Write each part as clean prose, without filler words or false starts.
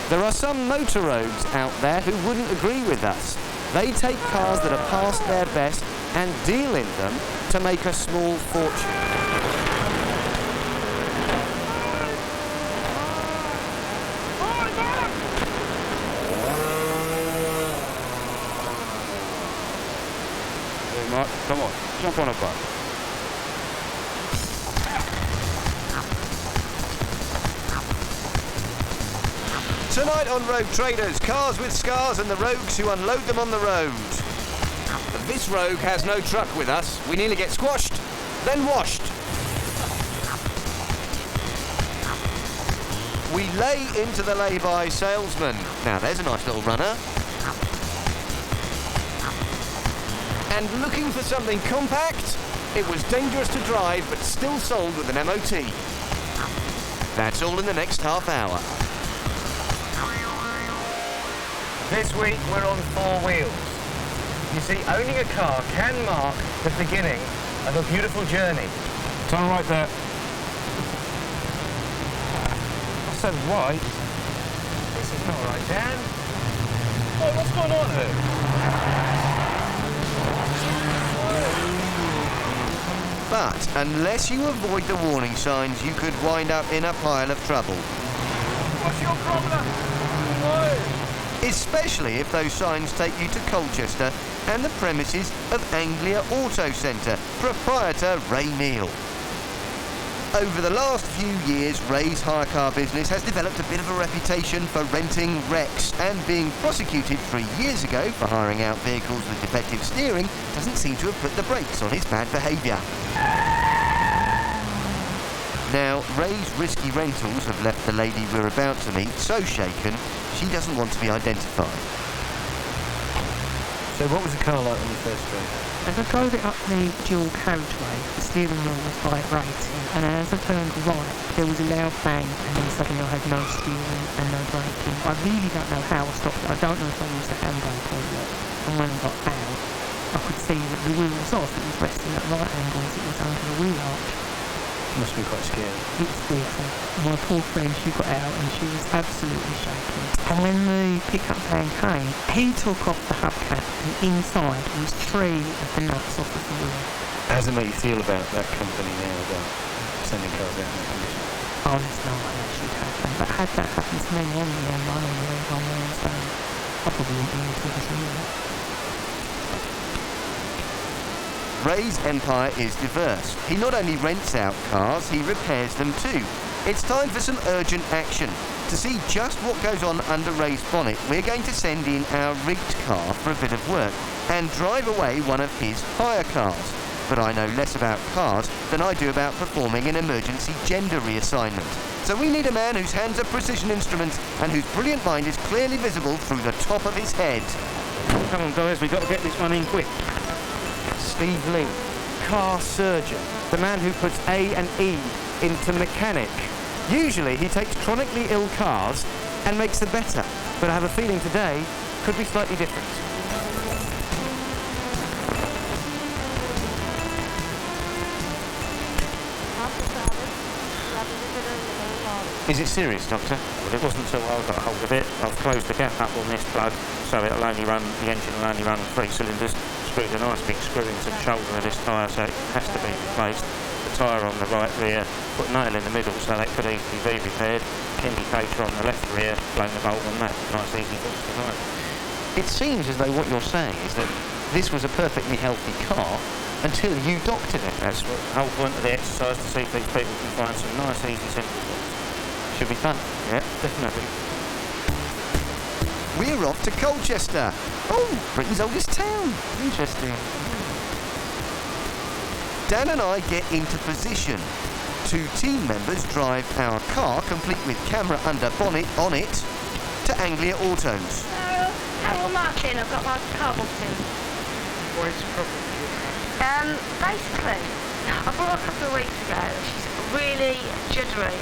There are some motor rogues out there who wouldn't agree with us. They take cars that are past their best and deal in them to make a small fortune. Hey, Mark, come on, jump on a bike. Tonight on Rogue Traders, cars with scars and the rogues who unload them on the road. This rogue has no truck with us. We nearly get squashed, then washed. We lay into the lay-by salesman. Now there's a nice little runner. And looking for something compact, it was dangerous to drive but still sold with an MOT. That's all in the next half hour. This week we're on four wheels. You see, owning a car can mark the beginning of a beautiful journey. Turn right there. I said right. This is not right, Dan. Oh, what's going on here? But unless you avoid the warning signs, you could wind up in a pile of trouble. What's your problem? No. Especially if those signs take you to Colchester and the premises of Anglia Auto Centre, proprietor Ray Neal. Over the last few years, Ray's hire car business has developed a bit of a reputation for renting wrecks, and being prosecuted 3 years ago for hiring out vehicles with defective steering doesn't seem to have put the brakes on his bad behaviour. Now, Ray's risky rentals have left the lady we're about to meet so shaken, she doesn't want to be identified. So what was the car like when you first drove it? As I drove it up the dual carriageway, the steering wheel was vibrating, and as I turned right, there was a loud bang, and then suddenly I had no steering and no braking. I really don't know how I stopped it. I don't know if I used the handbrake or not. And when I got out, I could see that the wheel was off. It was resting at right angles. It was under the wheel arch. Must be quite scary. It was awful. My poor friend, she got out and she was absolutely shaking. And when the pickup van came, he took off the hubcap, and inside was 3 of the nuts off of the wheel. How does it make you feel about that company now, about sending cars out in that condition? Oh, there's no way that should happen. But had that happened to me on the M1 or the M1 Wednesday, I probably wouldn't be able to do it. Ray's empire is diverse. He not only rents out cars, he repairs them too. It's time for some urgent action. To see just what goes on under Ray's bonnet, we're going to send in our rigged car for a bit of work and drive away one of his hire cars. But I know less about cars than I do about performing an emergency gender reassignment. So we need a man whose hands are precision instruments and whose brilliant mind is clearly visible through the top of his head. Come on, guys, we've got to get this one in quick. Steve Lee, car surgeon, the man who puts A and E into mechanic. Usually he takes chronically ill cars and makes them better, but I have a feeling today could be slightly different. Is it serious, Doctor? Well, it wasn't until I got hold of it. I've closed the gap up on this plug, so the engine will only run 3 cylinders. Screwed a nice big screw into the shoulder of this tyre, so it has to be replaced. The tyre on the right rear, put a nail in the middle so that could easily be repaired. Indicator on the left rear, blown the bolt on that. Nice easy fix tonight. It seems as though what you're saying is that this was a perfectly healthy car until you doctored it. That's what the whole point of the exercise, to see if these people can find some nice easy simple fixes. Should be fun. Yeah, definitely. We're off to Colchester. Oh, Britain's oldest town. Interesting. Dan and I get into position. 2 team members drive our car, complete with camera under bonnet on it, to Anglia Autos. Hello, Martin. I've got my car booked in. What is the problem? Basically, I bought her a couple of weeks ago. She's really jittery.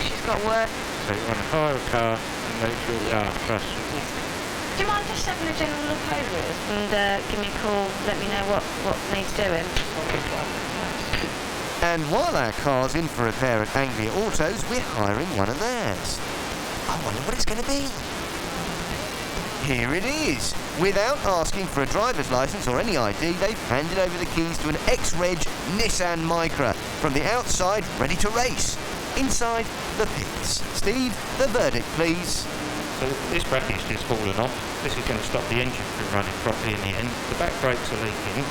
She's got work. So you want to hire a car and make your car crash? Do you mind just having a general look over it and give me a call, let me know what needs doing? And while our car's in for repair at Anglia Autos, we're hiring one of theirs. I wonder what it's going to be. Here it is. Without asking for a driver's license or any ID, they've handed over the keys to an ex-reg Nissan Micra. From the outside, ready to race. Inside, the pits. Steve, the verdict, please. So this bracket's just fallen off. This is going to stop the engine from running properly in the end. The back brakes are leaking.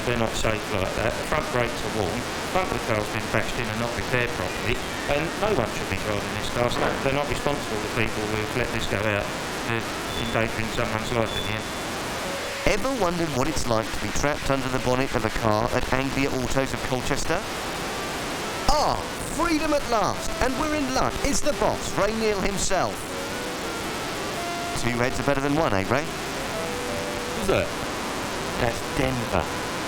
They're not safe like that. The front brakes are worn. Front of the car's been bashed in and not repaired properly. And no one should be driving this car. So they're not responsible, the people who've let this go out. They're endangering someone's life in the end. Ever wondered what it's like to be trapped under the bonnet of a car at Anglia Autos of Colchester? Ah, freedom at last, and we're in luck. It's the boss, Ray Neal himself. Two heads are better than one, eh, Ray? Who's that? That's Denver.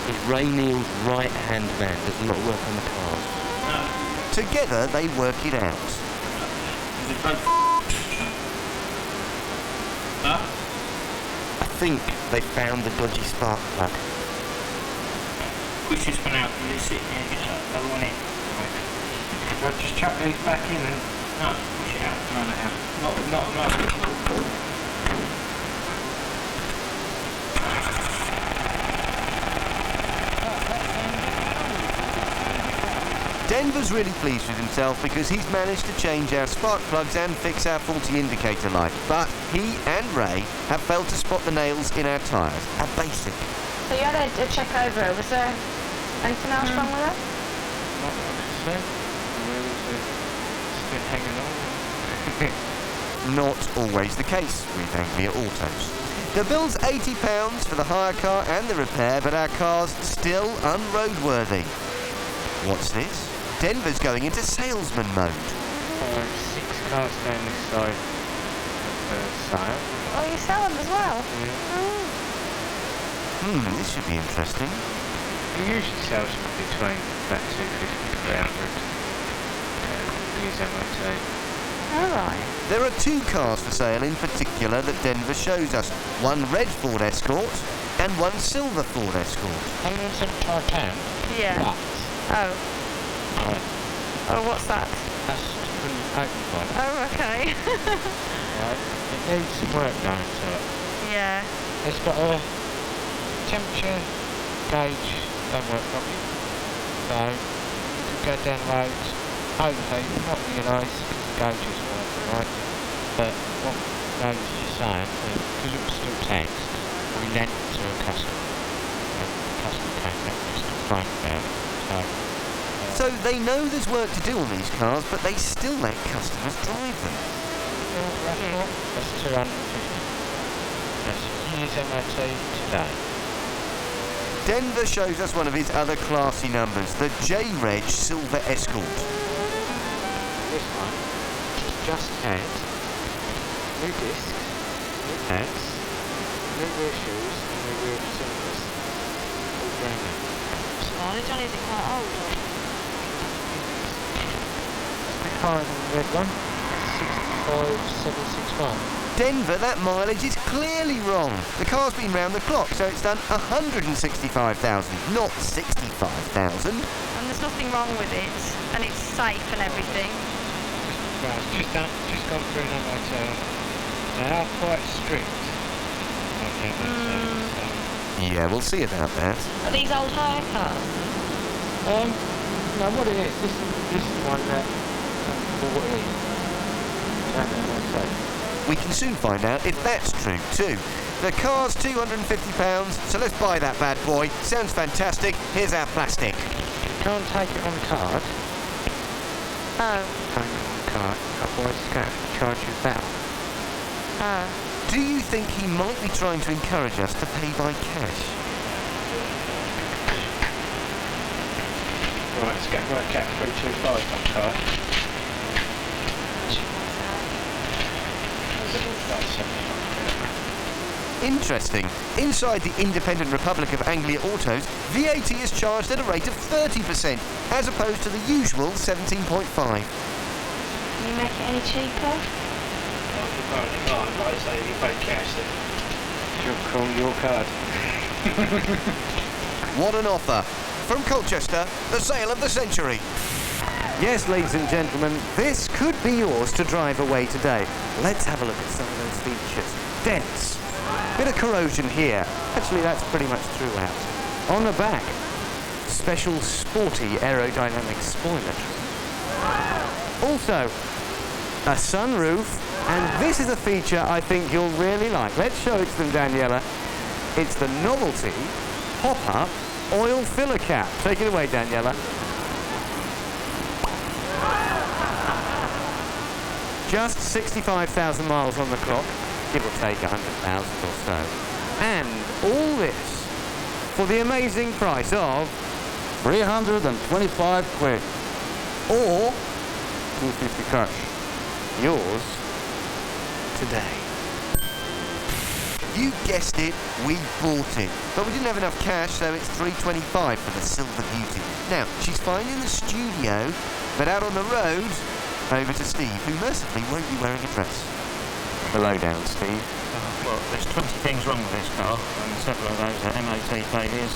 He's Ray Neal's right-hand man. Does a lot of work on the cars. Together, they work it out. I think they found the dodgy spark plug. Push this one out and this it here, get that other one in. Right, just chuck these back in and push it out. Run it out. Not. Denver's really pleased with himself because he's managed to change our spark plugs and fix our faulty indicator light. But he and Ray have failed to spot the nails in our tyres. A basic. So you had a check over it. Was there anything else wrong with it? Not what I said. Where was it? Still hanging on. Not always the case with Anglia Autos. The bill's £80 for the hire car and the repair, but our car's still unroadworthy. What's this? Denver's going into salesman mode. 6 cars down this side of sale. Oh, you sell them as well? Yeah. This should be interesting. He usually sells them between about 250 to 300. Use MOT. Alright. There are 2 cars for sale in particular that Denver shows us. One red Ford Escort and one silver Ford Escort. £175. Yeah. But Oh. right, Oh, what's that? that's open one. Oh, okay. Right. It needs some work done to it. Yeah. It's got a temperature gauge don't work properly. So you go down the road, hopefully not realise the gauge is working right. But what gauge is saying is because it was still text, we lent it to a customer. And the customer came back just to phone about it. So they know there's work to do on these cars, but they still let customers drive them. That's 250. That's year's MOT today. Denver shows us one of his other classy numbers, the J-Reg Silver Escort. This one just had new discs, new pads, new rear shoes, and new rear cylinders. All brand new. Oh, Johnny, is it quite old? A bit higher than the red one. 65761. Denver, that mileage is clearly wrong. The car's been round the clock, so it's done 165,000, not 65,000. And there's nothing wrong with it, and it's safe and everything. Well, it's just gone through an MOT. They are quite strict on the MOT. So. Yeah, we'll see about that. Are these old hire cars? No, what it is, this is one that bought in. We can soon find out if that's true too. The car's £250, so let's buy that bad boy. Sounds fantastic. Here's our plastic. You can't take it on card. Oh. Take it on card, otherwise it's going to charge you that. Oh. Do you think he might be trying to encourage us to pay by cash? Right, let's get work out 325 on card. Interesting. Inside the independent Republic of Anglia Autos, VAT is charged at a rate of 30%, as opposed to the usual 17.5. Can you make it any cheaper? Like say if you pay cash, then She'll call your card. What an offer. From Colchester, the sale of the century. Yes, ladies and gentlemen, this could be yours to drive away today. Let's have a look at some of those features. Dents. Bit of corrosion here. Actually, that's pretty much throughout. On the back, special sporty aerodynamic spoiler trim. Also, a sunroof. And this is a feature I think you'll really like. Let's show it to them, Daniela. It's the novelty pop-up oil filler cap. Take it away, Daniela. Just 65,000 miles on the clock, give or take 100,000 or so. And all this for the amazing price of 325 quid. or 250 cash. yours today. You guessed it, we bought it. But we didn't have enough cash, so it's $325 for the Silver Beauty. Now, she's fine in the studio, but out on the road, over to Steve, who mercifully won't be wearing a dress. The lowdown, Steve. Well, there's 20 things wrong with this car, and several of those are MOT failures.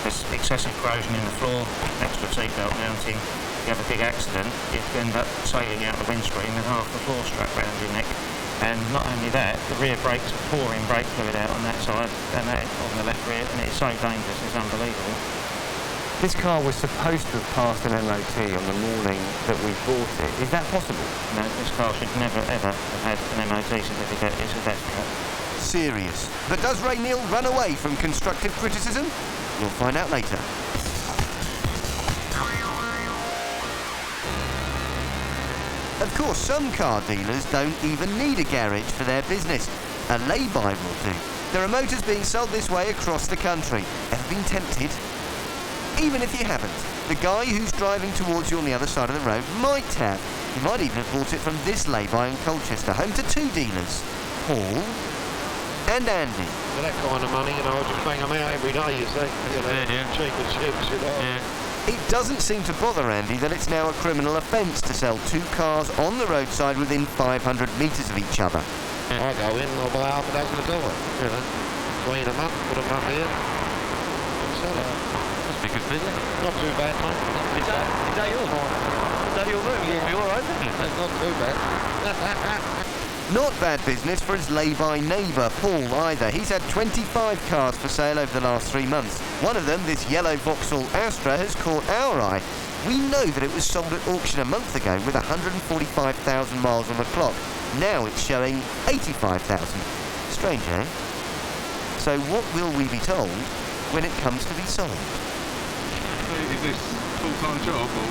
There's excessive corrosion in the floor, extra seatbelt mounting. If you have a big accident, you could end up sailing out the windscreen with half the floor strapped round your neck. And not only that, the rear brakes are pouring brake fluid out on that side and that on the left rear, and it's so dangerous, it's unbelievable. This car was supposed to have passed an MOT on the morning that we bought it. Is that possible? No, this car should never ever have had an MOT certificate. It's a death trap. Serious. But does Ray Neal run away from constructive criticism? We'll find out later. Of course, some car dealers don't even need a garage for their business. A lay-by will do. There are motors being sold this way across the country. Ever been tempted? Even if you haven't, the guy who's driving towards you on the other side of the road might have. He might even have bought it from this lay-by in Colchester, home to two dealers, Paul and Andy. For that kind of money, I just bang them out every day, you see. Cheap as chips, It doesn't seem to bother Andy that it's now a criminal offence to sell two cars on the roadside within 500 metres of each other. I go in and I'll buy half a dozen a dollar, Clean them up, put them up here, and sell it. Must be good business. Not too bad, mate. Is that yours? Is that your room? You'll be all right, isn't it? That's not too bad. Not bad business for his lay-by neighbour, Paul, either. He's had 25 cars for sale over the last 3 months. One of them, this yellow Vauxhall Astra, has caught our eye. We know that it was sold at auction a month ago with 145,000 miles on the clock. Now it's showing 85,000. Strange, eh? So what will we be told when it comes to be sold? Is this full-time job or?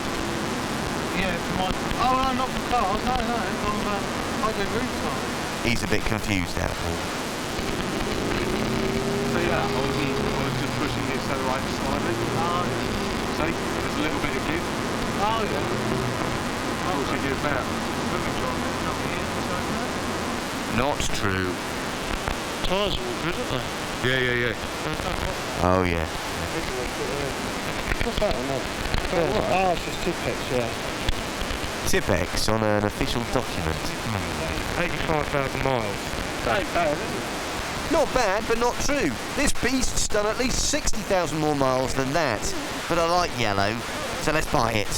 Yeah, for my... Oh, no, not for cars. No. I do roof time. He's a bit confused now, Paul. So yeah, I was just pushing it so right slightly. Oh, See, there's a little bit of give. oh yeah. What should you give that? Not true. Tyres are all good, aren't they? Yeah. Oh, yeah. What's that on that? Oh, it's just Tipex, yeah. Tipex on an official document. 85,000 miles. Ain't bad, is it? Not bad, but not true. This beast's done at least 60,000 more miles than that. But I like yellow, so let's buy it.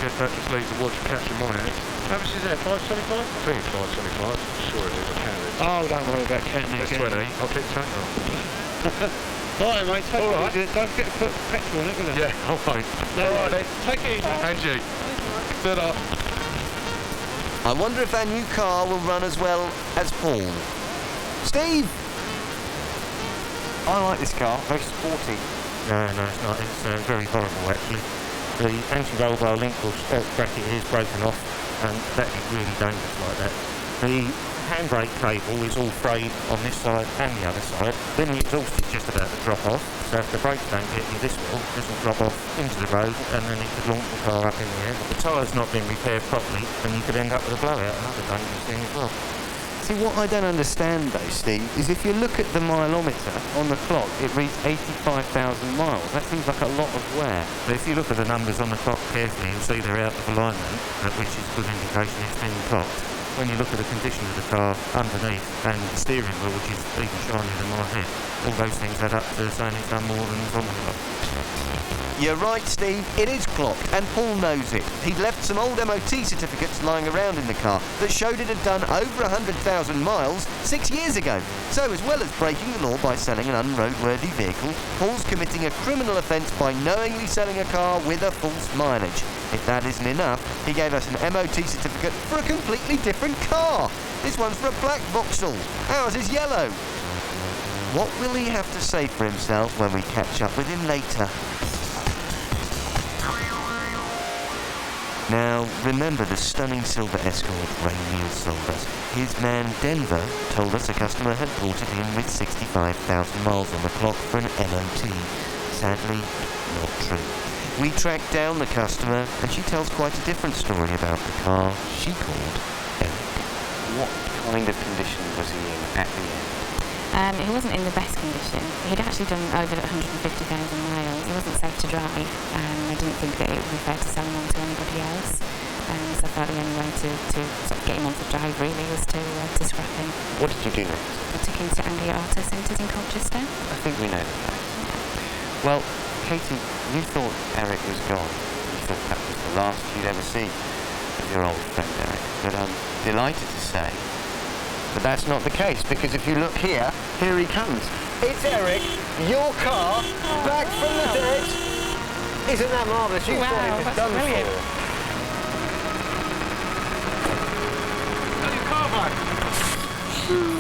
Guess that just leaves a watch catching my head. How much is that, 525? I think it's 525. I'm sure it is. I can. Oh, don't worry about counting It's again. 20. I'll pick that up. Right, mate, take All it right. easy. Don't forget to put petrol in it, will you? Yeah, I'll wait. No, right, then. Take it easy. And you. Set up. I wonder if our new car will run as well as Paul. Steve! I like this car, very sporty. No, it's not. It's very horrible, actually. The anti-roll bar link bracket is broken off, and that is really dangerous like that. The handbrake cable is all frayed on this side and the other side. Then the exhaust is just about to drop off, so if the brakes don't get you this will drop off into the road, and then it could launch the car up in the air. If the tyre's not been repaired properly, then you could end up with a blowout, another dangerous thing as well. See, what I don't understand though, Steve, is if you look at the mileometer on the clock, it reads 85,000 miles. That seems like a lot of wear. But if you look at the numbers on the clock carefully, you'll see they're out of alignment, which is a good indication it's been clocked. when you look at the condition of the car underneath and the steering wheel, which is even shinier than my head, all those things add up to saying it's done more than it's on the clock. You're right, Steve. It is clocked, and Paul knows it. He'd left some old MOT certificates lying around in the car that showed it had done over 100,000 miles 6 years ago. So, as well as breaking the law by selling an unroadworthy vehicle, Paul's committing a criminal offence by knowingly selling a car with a false mileage. If that isn't enough, he gave us an MOT certificate for a completely different car. This one's for a black Vauxhall. Ours is yellow. What will he have to say for himself when we catch up with him later? Now, remember the stunning silver Escort Ray Neal sold us. His man Denver told us a customer had brought it in with 65,000 miles on the clock for an MOT. Sadly, not true. We tracked down the customer, and she tells quite a different story about the car she called Eric. What kind of condition was he in at the end? He wasn't in the best condition. He'd actually done over 150,000 miles. He wasn't safe to drive, and I didn't think that it would be fair to sell him on to anybody else. So I thought the only way to sort of get him on the drive really was to scrap him. What did you do next? I took him to Anglia Auto Centres in Colchester. I think we know the facts. Well, Katie, you thought Eric was gone. You thought that was the last you'd ever see of your old friend Eric. But I'm delighted to say but that's not the case, because if you look here he comes. It's Eric, your car, back from the dead. Isn't that marvellous? You thought it was done brilliant. for. Got your car back.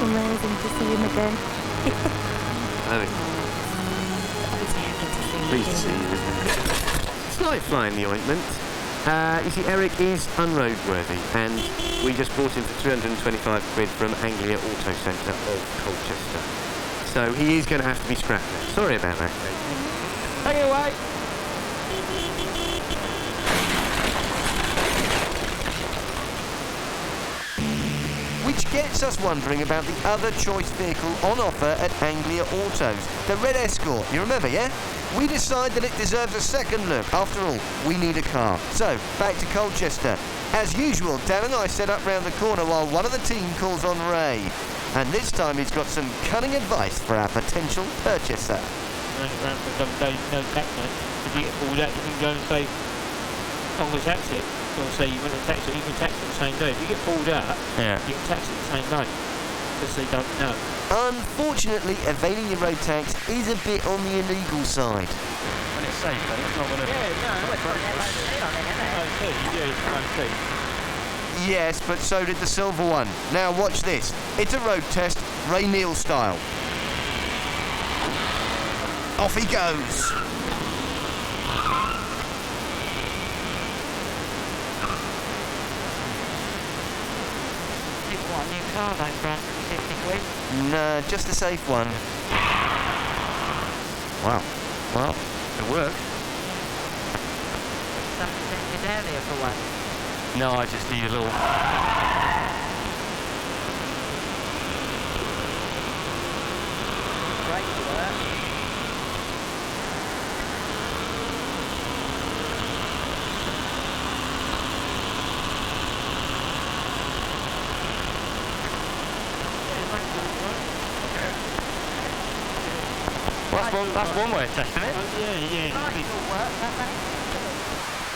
Amazing to see him again. Pleased to see you, isn't it? It's like flying the ointment. You see, Eric is unroadworthy, and we just bought him for 325 quid from Anglia Auto Centre of Colchester. So he is going to have to be scrapped now. Sorry about that, Kate. Take it away! Which gets us wondering about the other choice vehicle on offer at Anglia Autos, the Red Escort. You remember, yeah? We decide that it deserves a second look. After all, we need a car. So, back to Colchester. As usual, Dan and I set up round the corner while one of the team calls on Ray. And this time he's got some cunning advice for our potential purchaser. Running around for some days, no tax man. If you get pulled out, you can go and say, I'm going to tax it. Or say you want to tax it, you can tax it the same day. If you get pulled out, you can tax it the same day. Because they don't know. Unfortunately, evading your road tax is a bit on the illegal side. When it's safe, though, it's not going to... Yes, but so did the silver one. Now watch this. It's a road test, Ray Neal style. Off he goes. You want a new car though, Brad? 50 quid? No, just a safe one. Wow. Well, it worked. Something in earlier for one. No, I just need a little... Great work. That's one way of testing it.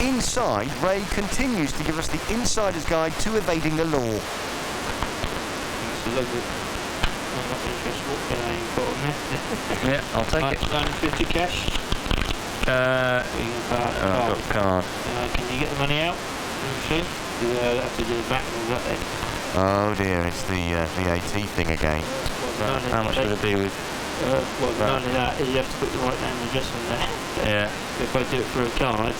Inside, Ray continues to give us the insider's guide to evading the law. Yeah, I'll take it. 50 cash. I've got a card. Can you get the money out? You have to do the back and all that then. Oh dear, it's the VAT thing again. How much would it be with... none of that, you have to put the right name and address on there. Yeah. If I do it for a card,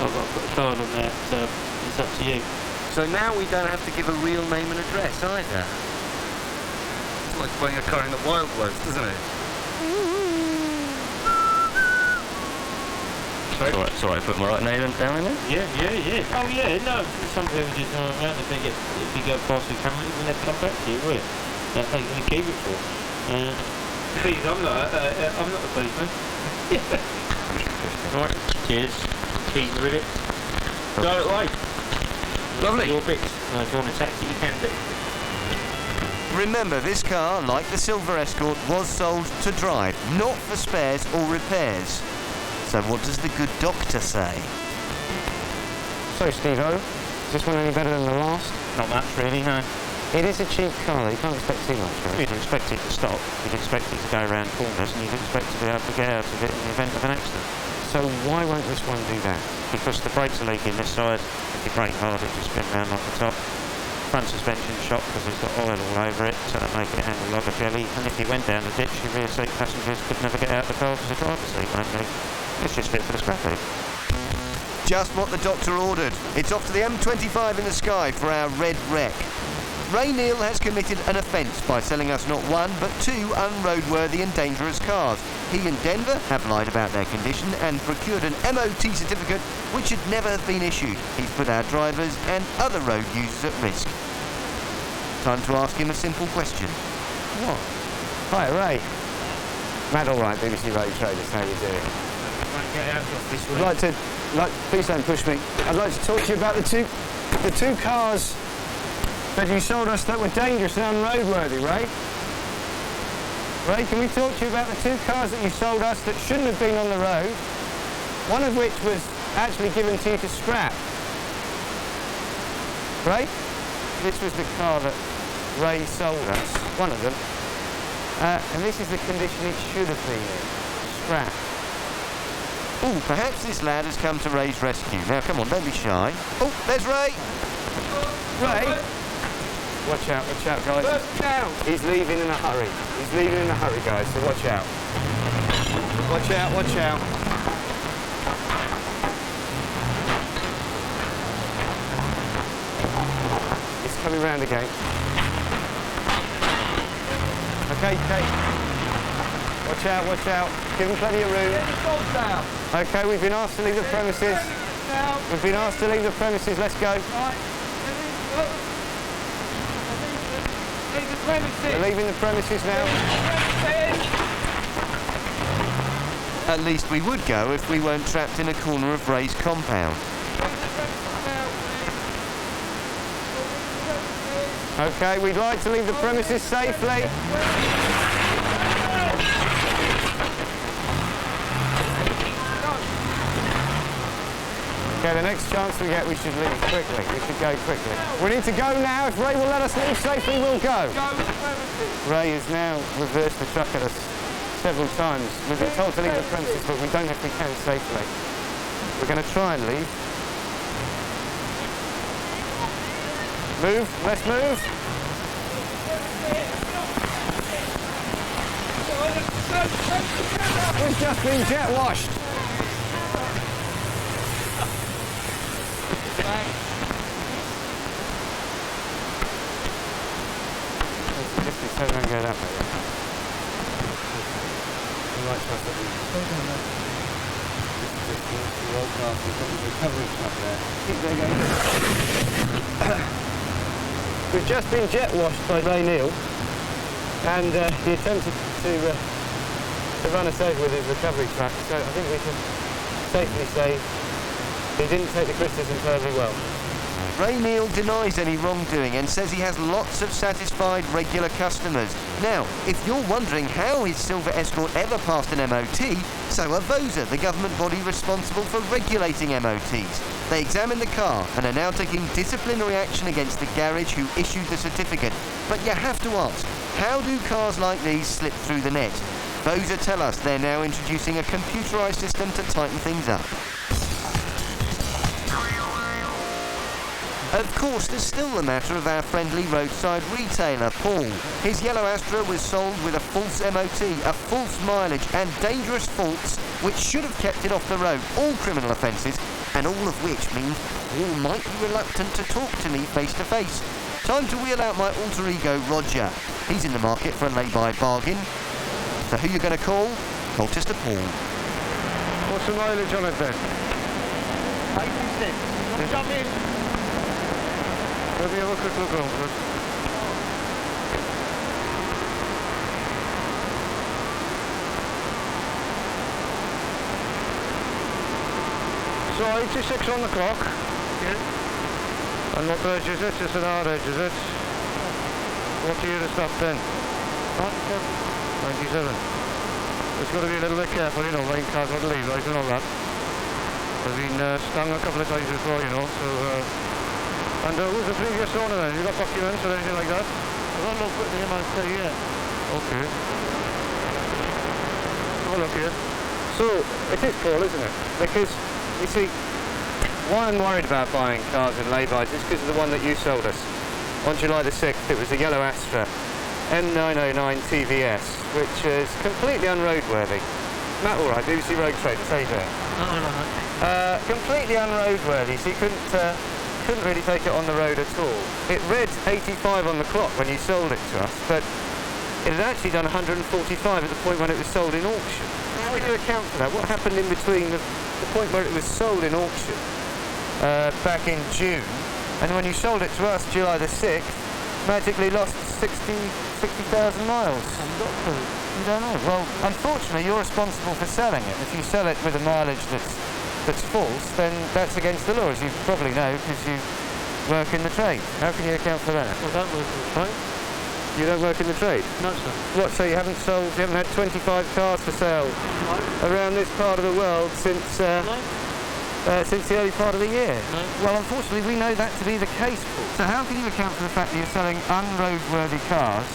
I've got to put a card on there, so it's up to you. So now we don't have to give a real name and address either. It's like buying a car in the Wild West, isn't it? It's alright, put my right name down in there? Yeah. Oh yeah, no, some people just go around if you go past the camera, you will never come back to you, will you? That's how you're going to keep it for. Please, I'm not the policeman. Right, cheers. Keys with it. Go away. Lovely. Your bits. If you want to taxi, you can do. Remember, this car, like the Silver Escort, was sold to drive, not for spares or repairs. So what does the good doctor say? So, Steve-O, is this one any better than the last? Not much, really, no. It is a cheap car, you can't expect too much, right? You'd expect it to stop, you'd expect it to go around corners, and you'd expect to be able to get out of it in the event of an accident. So why won't this one do that? Because the brakes are leaking this side, if you brake hard it just spin round like the top. Front suspension shot because it's got oil all over it, so that make it handle like a jelly. And if you went down the ditch, your rear seat passengers could never get out of the car because the driver's seat won't move. It's just fit for the scrap heap. Just what the doctor ordered. It's off to the M25 in the sky for our red wreck. Ray Neal has committed an offence by selling us not one, but two unroadworthy and dangerous cars. He and Denver have lied about their condition and procured an MOT certificate which should never have been issued. He's put our drivers and other road users at risk. Time to ask him a simple question. What? Hi, Ray. Matt, all right, BBC Road Traders, how you doing? I'd like to, please don't push me. I'd like to talk to you about the two cars that you sold us that were dangerous and unroadworthy, Ray. Ray, can we talk to you about the two cars that you sold us that shouldn't have been on the road, one of which was actually given to you to scrap? Ray, this was the car that Ray sold us, one of them, and this is the condition it should have been in, scrap. Oh, perhaps this lad has come to Ray's rescue. Now, come on, don't be shy. Oh, there's Ray. Ray? Watch out, guys. He's leaving in a hurry. He's leaving in a hurry, guys, so watch out. Watch out, watch out. He's coming round again. Okay, okay. Watch out, watch out. Give him plenty of room. Okay, we've been asked to leave the premises. We've been asked to leave the premises. Let's go. We're leaving the premises now. At least we would go if we weren't trapped in a corner of Ray's compound. Okay, we'd like to leave the premises safely. Okay, the next chance we get, we should leave quickly. We should go quickly. We need to go now. If Ray will let us leave safely, we'll go. Ray has now reversed the truck at us several times. We've been told to leave the premises, but we don't know if we can safely. We're going to try and leave. Move. Let's move. We've just been jet washed. So don't go that way. You might trust that the road car, we've got the recovery truck there. Keep there going. We've just been jet washed by Ray Neal, and he attempted to run us over with his recovery truck, so I think we can safely say he didn't take the criticism terribly well. Ray Neal denies any wrongdoing and says he has lots of satisfied regular customers. Now, if you're wondering how his Silver Escort ever passed an MOT, so are VOSA, the government body responsible for regulating MOTs. They examined the car and are now taking disciplinary action against the garage who issued the certificate. But you have to ask, how do cars like these slip through the net? VOSA tell us they're now introducing a computerised system to tighten things up. Of course, there's still the matter of our friendly roadside retailer, Paul. His yellow Astra was sold with a false MOT, a false mileage and dangerous faults which should have kept it off the road, all criminal offences, and all of which means Paul might be reluctant to talk to me face to face. Time to wheel out my alter ego, Roger. He's in the market for a lay-by bargain. So who you going to call? Colchester Paul. What's the mileage on it then? 86. Jump in. Let me have a quick look over it. So 86 on the clock. Yeah. And what edge is it? It's an hard edge, is it? What year is that then? 97. It's got to be a little bit careful, you know, rain cars got levi's and all that. I've been stung a couple of times before, you know, so... And who's the previous owner then? You got documents or anything like that? I've got no put the MOT yet. Okay. Have a look here. So, it is cool, isn't it? Because, you see, why I'm worried about buying cars in laybys is because of the one that you sold us. On July the 6th, it was a yellow Astra M909 TVS, which is completely unroadworthy. Matt, all right, BBC Road Traders, how you doing? Completely unroadworthy, so you couldn't really take it on the road at all. It read 85 on the clock when you sold it to us, but it had actually done 145 at the point when it was sold in auction. How do you account for that? What happened in between the point where it was sold in auction back in June, and when you sold it to us July the 6th, magically lost 60,000 miles? You don't know. Well, unfortunately, you're responsible for selling it. If you sell it with a mileage that's false, then that's against the law, as you probably know, because you work in the trade. How can you account for that? I don't work in the trade. You don't work in the trade? No, sir. What, so you haven't had 25 cars for sale around this part of the world since the early part of the year? No. Well, unfortunately, we know that to be the case, Paul. So how can you account for the fact that you're selling unroadworthy cars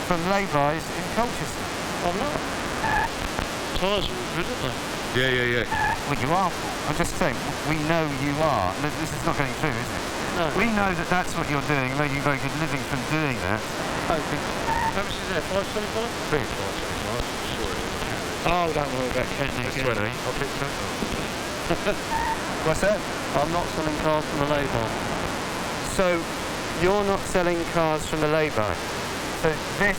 from laybys in Colchester? I'm not. Tyres are good, aren't they? Yeah. Well, you are, Paul. I'm just saying, we know you are. This is not getting through, is it? No. We know that that's what you're doing, making a very good living from doing that. I think. How much is that? 525? 3.25. Oh, don't worry about counting That's again. 20. I'll pick that up. What's that? I'm not selling cars from a lay-by. So, you're not selling cars from a lay-by. So this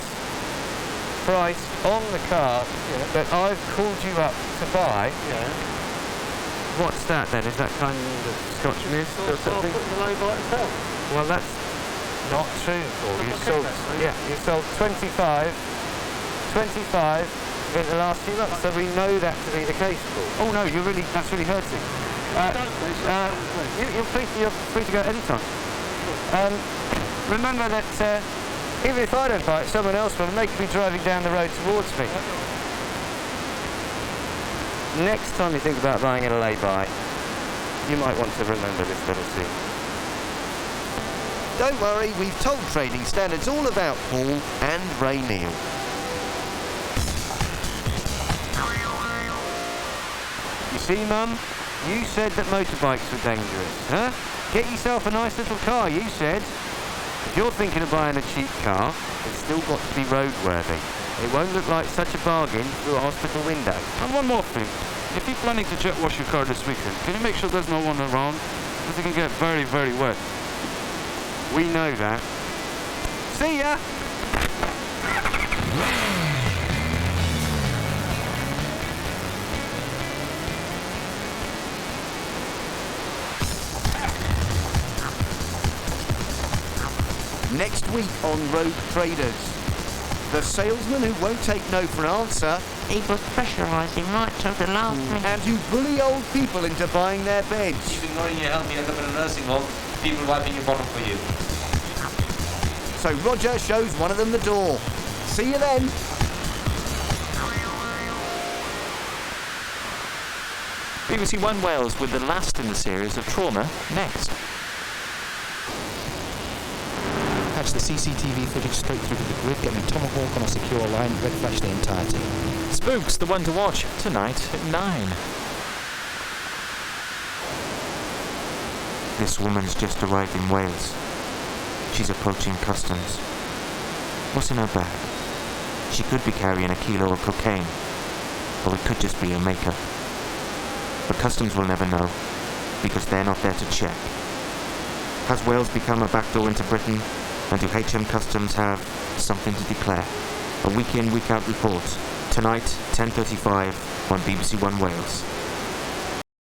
price on the car that I've called you up to buy, what's that then? Is that kind of Scotch mist or something? The lay-by itself. Well, that's not true, Paul. You sold 25 in the last few months, so we know that to be the case, Paul. Oh no, that's really hurting. You're free to go at any time. Remember that even if I don't buy it, someone else will, and they could be driving down the road towards me. Next time you think about buying in a lay-by, you might want to remember this little scene. Don't worry, we've told Trading Standards all about Paul and Ray Neal. You see, Mum? You said that motorbikes were dangerous, huh? Get yourself a nice little car, you said. If you're thinking of buying a cheap car, it's still got to be roadworthy. It won't look like such a bargain through a hospital window. And one more thing. If you're planning to jet wash your car this weekend, can you make sure there's no one around? Because it can get very, very wet. We know that. See ya! Next week on Road Traders, the salesman who won't take no for an answer, He was pressurising right till the last minute. and you bully old people into buying their beds. Keep ignoring your health, you end up in a nursing home, people wiping your bottom for you. So Roger shows one of them the door. See you then. BBC One Wales with the last in the series of Trauma next. Catch the CCTV footage straight through to the grid, getting Tomahawk on a secure line, red flash the entirety. Spooks, the one to watch, tonight at 9. This woman's just arrived in Wales. She's approaching customs. What's in her bag? She could be carrying a kilo of cocaine, or it could just be her makeup. But customs will never know, because they're not there to check. Has Wales become a backdoor into Britain, and do HM Customs have something to declare? A week in, week out report, tonight, 10:35 on BBC One Wales.